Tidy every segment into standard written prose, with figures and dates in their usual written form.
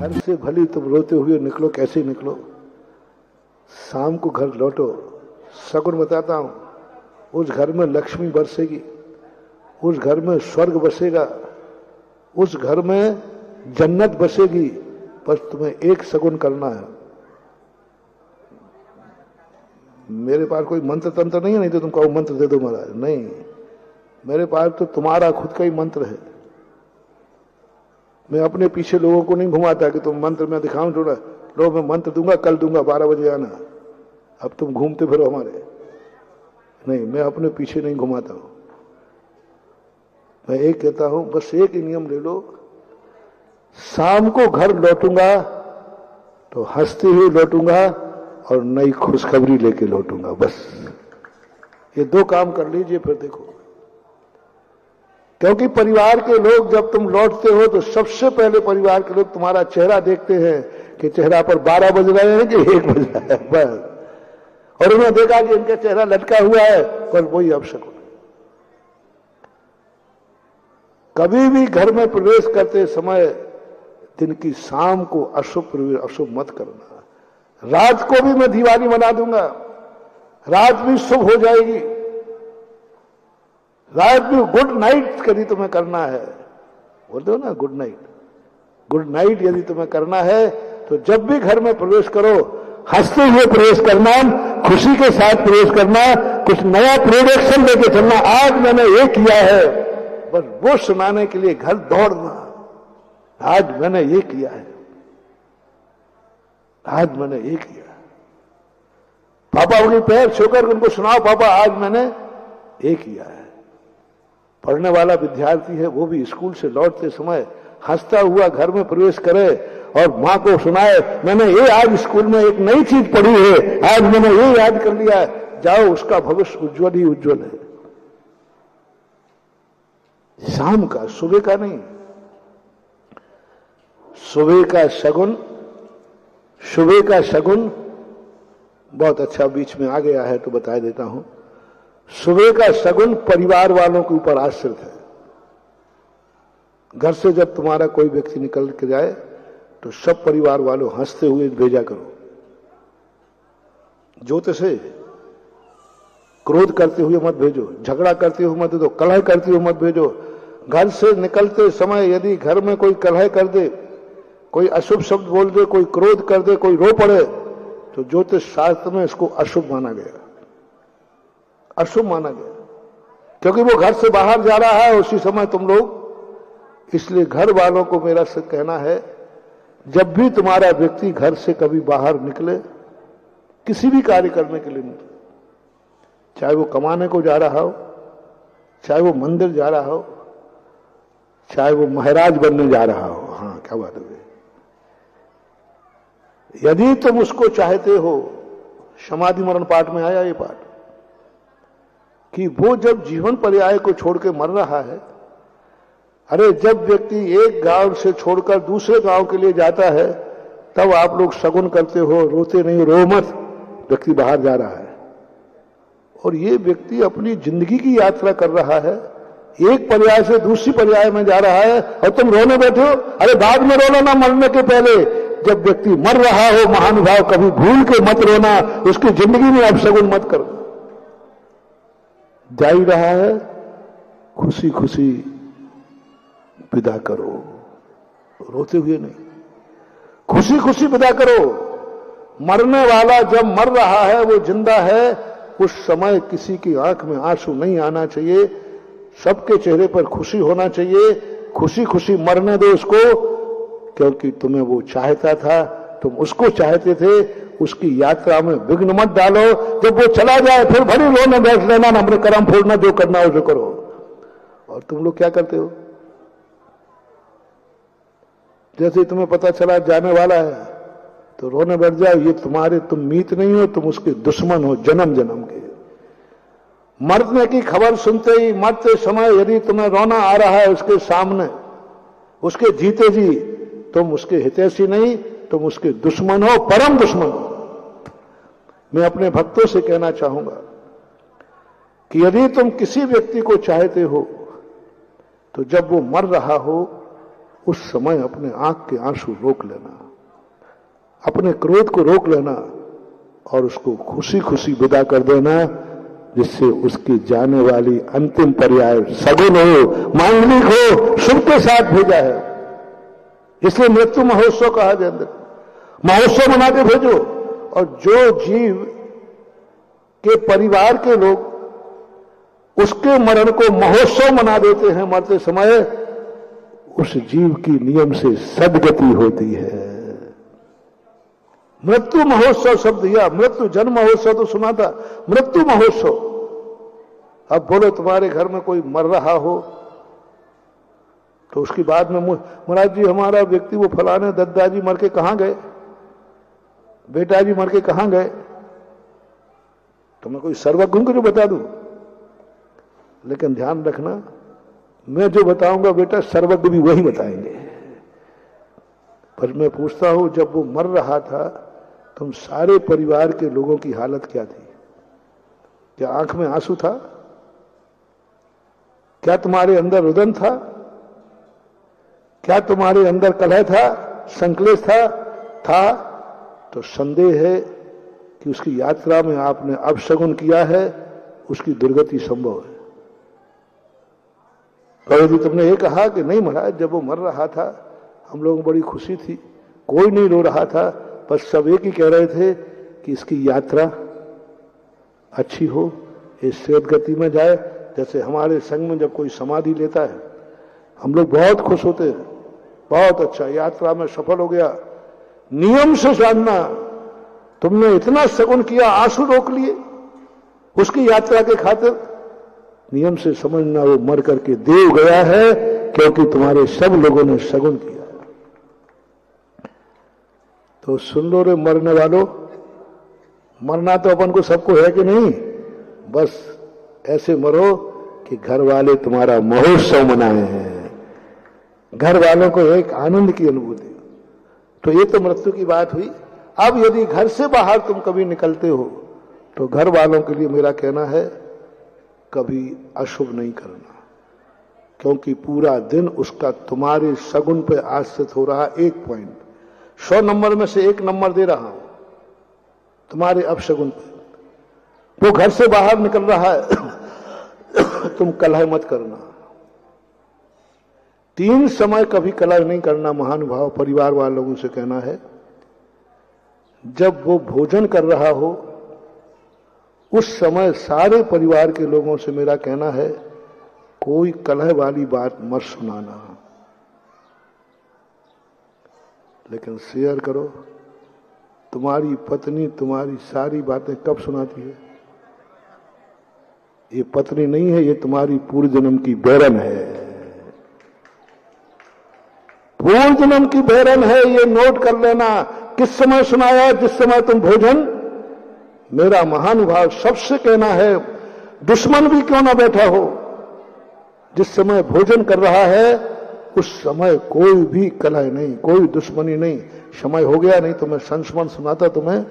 घर से भली तुम रोते हुए निकलो, कैसे निकलो, शाम को घर लौटो। सगुन बताता हूं, उस घर में लक्ष्मी बरसेगी, उस घर में स्वर्ग बसेगा, उस घर में जन्नत बसेगी। बस तुम्हें एक सगुन करना है। मेरे पास कोई मंत्र तंत्र नहीं है, नहीं तो तुम कहो मंत्र दे दो महाराज। नहीं, मेरे पास तो तुम्हारा खुद का ही मंत्र है। मैं अपने पीछे लोगों को नहीं घुमाता कि तुम मंत्र में दिखाऊं थोड़ा, लो मैं मंत्र दूंगा, कल दूंगा, 12 बजे आना, अब तुम घूमते फिरो हमारे। नहीं, मैं अपने पीछे नहीं घुमाता हूं। मैं एक कहता हूं, बस एक ही नियम ले लो, शाम को घर लौटूंगा तो हंसते हुए लौटूंगा और नई खुशखबरी लेके लौटूंगा। बस ये 2 काम कर लीजिए, फिर देखो। क्योंकि परिवार के लोग जब तुम लौटते हो तो सबसे पहले परिवार के लोग तुम्हारा चेहरा देखते हैं कि चेहरा पर 12 बज रहे हैं कि 1 बज रहा है, बस। और उन्होंने देखा कि इनका चेहरा लटका हुआ है, पर वही अपशकुन। कभी भी घर में प्रवेश करते समय दिन की शाम को अशुभ मत करना। रात को भी मैं दिवाली मना दूंगा, रात भी शुभ हो जाएगी, रात भी गुड नाइट यदि तुम्हें करना है, बोलते हो ना गुड नाइट, गुड नाइट यदि तुम्हें करना है तो जब भी घर में प्रवेश करो हंसते हुए प्रवेश करना, खुशी के साथ प्रवेश करना, कुछ नया प्रोडक्शन लेके चलना। आज मैंने ये किया है, बस वो सुनाने के लिए घर दौड़ना, आज मैंने ये किया है, आज मैंने ये किया। पापा उनके पैर छूकर उनको सुनाओ, पापा आज मैंने ये किया है। पढ़ने वाला विद्यार्थी है, वो भी स्कूल से लौटते समय हंसता हुआ घर में प्रवेश करे और मां को सुनाए, मैंने ये आज स्कूल में एक नई चीज पढ़ी है, आज मैंने ये याद कर लिया है। जाओ, उसका भविष्य उज्जवल ही उज्जवल है। शाम का, सुबह का नहीं। सुबह का शगुन बहुत अच्छा बीच में आ गया है तो बता देता हूं। सुबह का शगुन परिवार वालों के ऊपर आश्रित है। घर से जब तुम्हारा कोई व्यक्ति निकल के जाए तो सब परिवार वालों हंसते हुए भेजा करो। जोते से क्रोध करते हुए मत भेजो, झगड़ा करते हुए मत भेजो, कलह करते हुए मत भेजो। घर से निकलते समय यदि घर में कोई कलह कर दे, कोई अशुभ शब्द बोल दे, कोई क्रोध कर दे, कोई रो पड़े, तो ज्योतिष शास्त्र में इसको अशुभ माना गया, अशुभ माना गया। क्योंकि वो घर से बाहर जा रहा है उसी समय तुम लोग। इसलिए घर वालों को मेरा से कहना है, जब भी तुम्हारा व्यक्ति घर से कभी बाहर निकले, किसी भी कार्य करने के लिए निकले, चाहे वो कमाने को जा रहा हो, चाहे वो मंदिर जा रहा हो, चाहे वो महाराज बनने जा रहा हो, हाँ क्या बात है, यदि तुम उसको चाहते हो, समाधि मरण पाठ में आया ये पाठ, कि वो जब जीवन पर्याय को छोड़ के मर रहा है। अरे जब व्यक्ति एक गांव से छोड़कर दूसरे गांव के लिए जाता है, तब आप लोग शगुन करते हो, रोते नहीं, रो मत, व्यक्ति बाहर जा रहा है। और ये व्यक्ति अपनी जिंदगी की यात्रा कर रहा है, एक पर्याय से दूसरी पर्याय में जा रहा है, और तुम रोने बैठे हो। अरे बाद में रोना ना, मरने के पहले। जब व्यक्ति मर रहा हो महानुभाव, कभी भूल के मत रोना, उसकी जिंदगी में अपशगुन मत करो। जा ही रहा है, खुशी खुशी विदा करो, रोते हुए नहीं, खुशी खुशी विदा करो। मरने वाला जब मर रहा है, वो जिंदा है, उस समय किसी की आंख में आंसू नहीं आना चाहिए, सबके चेहरे पर खुशी होना चाहिए। खुशी खुशी मरने दो उसको, क्योंकि तुम्हें वो चाहता था, तुम उसको चाहते थे। उसकी यात्रा में विघ्न मत डालो। जब वो चला जाए फिर भरी रोने बैठ लेना, ना अपने कर्म फोड़ना, जो करना हो जो करो। और तुम लोग क्या करते हो, जैसे तुम्हें पता चला जाने वाला है तो रोने बैठ जाओ। ये तुम मीत नहीं हो, तुम उसके दुश्मन हो जन्म जन्म के। मरने की खबर सुनते ही, मरते समय यदि तुम्हें रोना आ रहा है उसके सामने, उसके जीते जी, तुम उसके हितैषी नहीं, तुम उसके दुश्मन हो, परम दुश्मन हो। मैं अपने भक्तों से कहना चाहूंगा कि यदि तुम किसी व्यक्ति को चाहते हो, तो जब वो मर रहा हो उस समय अपने आंख के आंसू रोक लेना, अपने क्रोध को रोक लेना और उसको खुशी खुशी विदा कर देना, जिससे उसकी जाने वाली अंतिम पर्याय सगुन हो, मांगलिक हो, शुभ के साथ भेजा है। इसलिए मृत्यु महोत्सव कहा जाए, महोत्सव मना के भेजो। और जो जीव के परिवार के लोग उसके मरण को महोत्सव मना देते हैं मरते समय, उस जीव की नियम से सदगति होती है। मृत्यु महोत्सव शब्द दिया, मृत्यु जन्म महोत्सव तो सुना था, मृत्यु महोत्सव। अब बोलो तुम्हारे घर में कोई मर रहा हो तो उसकी बाद में महाराज जी हमारा व्यक्ति वो फलाने दद्दाजी मर के कहां गए, बेटाजी मर के कहां गए, तो मैं कोई सर्वज्ञ को बता दूं। लेकिन ध्यान रखना, मैं जो बताऊंगा बेटा सर्वज्ञ भी वही बताएंगे। पर मैं पूछता हूं, जब वो मर रहा था तुम सारे परिवार के लोगों की हालत क्या थी? क्या आंख में आंसू था? क्या तुम्हारे अंदर रुदन था? क्या तुम्हारे अंदर कलह था, संकलेश था? तो संदेह है कि उसकी यात्रा में आपने अपशगुन किया है, उसकी दुर्गति संभव है। और यदि तुमने ये कहा कि नहीं महाराज जब वो मर रहा था हम लोगों को बड़ी खुशी थी, कोई नहीं रो रहा था, बस सब एक ही कह रहे थे कि इसकी यात्रा अच्छी हो, इस श्वेत गति में जाए। जैसे हमारे संघ में जब कोई समाधि लेता है हम लोग बहुत खुश होते हैं, बहुत अच्छा यात्रा में सफल हो गया। नियम से जानना, तुमने इतना सगुन किया, आंसू रोक लिए उसकी यात्रा के खातिर, नियम से समझना वो मर करके देव गया है, क्योंकि तुम्हारे सब लोगों ने सगुन किया। तो सुन लो रे मरने वालों, मरना तो अपन को सबको है कि नहीं, बस ऐसे मरो कि घर वाले तुम्हारा महोत्सव मनाए हैं, घर वालों को एक आनंद की अनुभूति। तो ये तो मृत्यु की बात हुई। अब यदि घर से बाहर तुम कभी निकलते हो तो घर वालों के लिए मेरा कहना है कभी अशुभ नहीं करना, क्योंकि पूरा दिन उसका तुम्हारे सगुन पे आश्रित हो रहा। 1 पॉइंट 100 नंबर में से 1 नंबर दे रहा हूं तुम्हारे अपशगुन पे। वो घर से बाहर निकल रहा है तुम कलह मत करना। 3 समय कभी कलह नहीं करना, महानुभाव परिवार वालों से कहना है। जब वो भोजन कर रहा हो उस समय सारे परिवार के लोगों से मेरा कहना है कोई कलह वाली बात मत सुनाना, लेकिन शेयर करो। तुम्हारी पत्नी तुम्हारी सारी बातें कब सुनाती है? ये पत्नी नहीं है, ये तुम्हारी पूर्व जन्म की बैरन है, पूर्व जन्म की बैरन है। ये नोट कर लेना। किस समय सुनाया? जिस समय तुम भोजन, मेरा महानुभाव सबसे कहना है, दुश्मन भी क्यों ना बैठा हो, जिस समय भोजन कर रहा है उस समय कोई भी कलह नहीं, कोई दुश्मनी नहीं। समय हो गया, नहीं तो मैं संस्मरण सुनाता तुम्हें।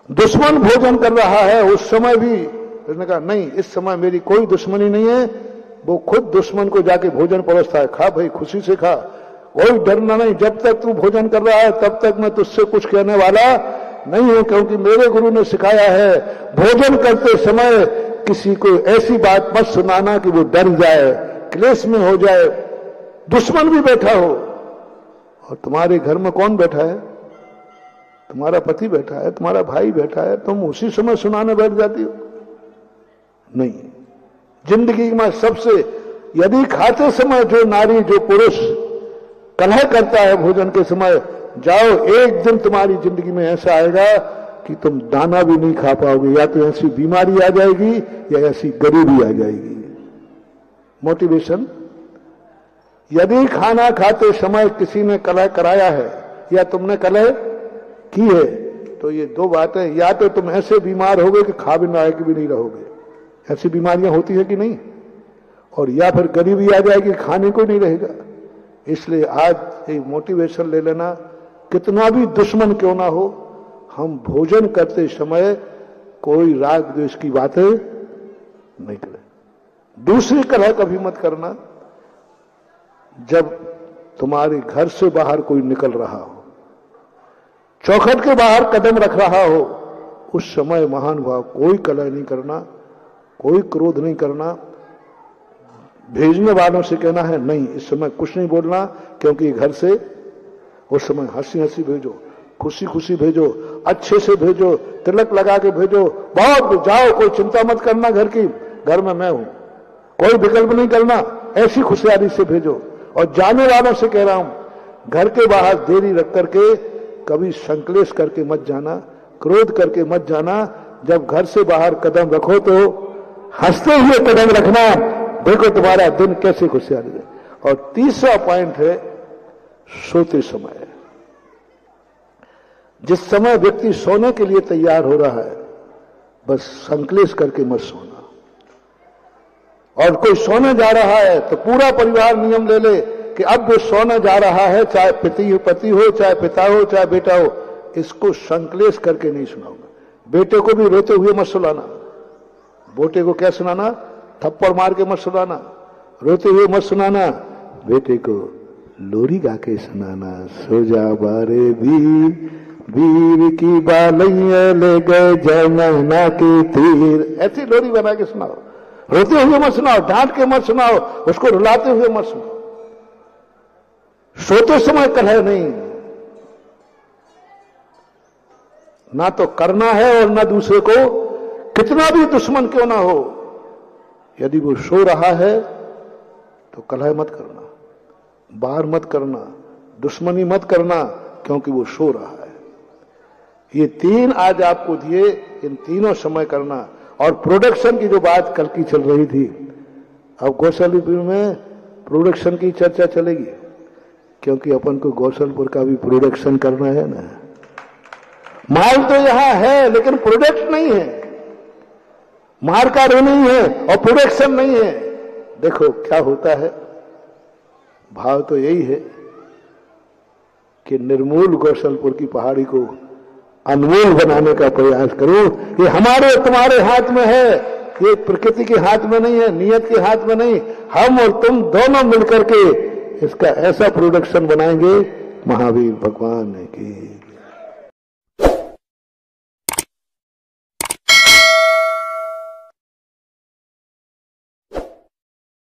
दुश्मन भोजन कर रहा है उस समय भी उसने कहा नहीं, इस समय मेरी कोई दुश्मनी नहीं है। वो खुद दुश्मन को जाके भोजन परोसता है, खा भाई खुशी से खा, कोई डरना नहीं। जब तक तू भोजन कर रहा है तब तक मैं तुझसे कुछ कहने वाला नहीं हूं, क्योंकि मेरे गुरु ने सिखाया है भोजन करते समय किसी को ऐसी बात मत सुनाना कि वो डर जाए, क्लेश में हो जाए, दुश्मन भी बैठा हो। और तुम्हारे घर में कौन बैठा है? तुम्हारा पति बैठा है, तुम्हारा भाई बैठा है, तुम उसी समय सुनाने बैठ जाती हो? नहीं। जिंदगी में सबसे, यदि खाते समय जो नारी जो पुरुष कलह करता है भोजन के समय, जाओ एक दिन तुम्हारी जिंदगी में ऐसा आएगा कि तुम दाना भी नहीं खा पाओगे, या तो ऐसी बीमारी आ जाएगी या ऐसी गरीबी आ जाएगी। मोटिवेशन, यदि खाना खाते समय किसी ने कलह कराया है या तुमने कलह की है, तो ये 2 बातें, या तो तुम ऐसे बीमार होगे कि खा भी ना भी नहीं रहोगे, ऐसी बीमारियां होती है कि नहीं, और या फिर गरीबी आ जाएगी, खाने को नहीं रहेगा। इसलिए आज एक मोटिवेशन ले लेना, कितना भी दुश्मन क्यों ना हो, हम भोजन करते समय कोई राग द्वेष की बातें नहीं करें। दूसरी कलह कभी मत करना, जब तुम्हारे घर से बाहर कोई निकल रहा हो, चौखट के बाहर कदम रख रहा हो, उस समय महानुभाव कोई कलह नहीं करना, कोई क्रोध नहीं करना। भेजने वालों से कहना है नहीं, इस समय कुछ नहीं बोलना, क्योंकि घर से उस समय हंसी हंसी भेजो, खुशी खुशी भेजो, अच्छे से भेजो, तिलक लगा के भेजो, बहुत जाओ, कोई चिंता मत करना घर की, घर में मैं हूं, कोई विकल्प नहीं करना, ऐसी खुशहाली से भेजो। और जाने वालों से कह रहा हूं, घर के बाहर देरी रख करके कभी संकलेश करके मत जाना, क्रोध करके मत जाना। जब घर से बाहर कदम रखो तो हंसते हुए कदम रखना, देखो तुम्हारा दिन कैसे खुशहाली है। और तीसरा पॉइंट है सोते समय। जिस समय व्यक्ति सोने के लिए तैयार हो रहा है, बस संकलेश करके मत सोना। और कोई सोने जा रहा है तो पूरा परिवार नियम ले ले कि अब जो सोने जा रहा है, चाहे पति हो, चाहे पिता हो, चाहे बेटा हो, इसको संकलेश करके नहीं सुनाऊंगा। बेटे को भी रोते हुए मत सुनाना। बेटे को क्या सुनाना? थप्पड़ मार के मत सुनाना, रोते हुए मत सुनाना। बेटे को लोरी गा के सुनाना, सो जा बारे वीर, वीर की बालैया ले गए जमुना के तीर, ऐसी लोरी बना के सुनाओ। रोते हुए मत सुनाओ, डांट के मत सुनाओ, उसको रुलाते हुए मत सुनाओ। सोते समय कलह नहीं, ना तो करना है और ना दूसरे को, कितना भी दुश्मन क्यों ना हो, यदि वो सो रहा है तो कलह मत करना, बाहर मत करना, दुश्मनी मत करना, क्योंकि वो सो रहा है। ये तीन आज आपको दिए, इन तीनों समय करना। और प्रोडक्शन की जो बात कल की चल रही थी, अब गौशालपुर में प्रोडक्शन की चर्चा चलेगी, क्योंकि अपन को गौशालपुर का भी प्रोडक्शन करना है ना। माल तो यहां है लेकिन प्रोडक्ट नहीं है, मार्का नहीं है और प्रोडक्शन नहीं है। देखो क्या होता है, भाव तो यही है कि निर्मूल गौशालपुर की पहाड़ी को अनमोल बनाने का प्रयास करो। ये हमारे तुम्हारे हाथ में है, ये प्रकृति के हाथ में नहीं है, नियत के हाथ में नहीं। हम और तुम दोनों मिलकर के इसका ऐसा प्रोडक्शन बनाएंगे, महावीर भगवान की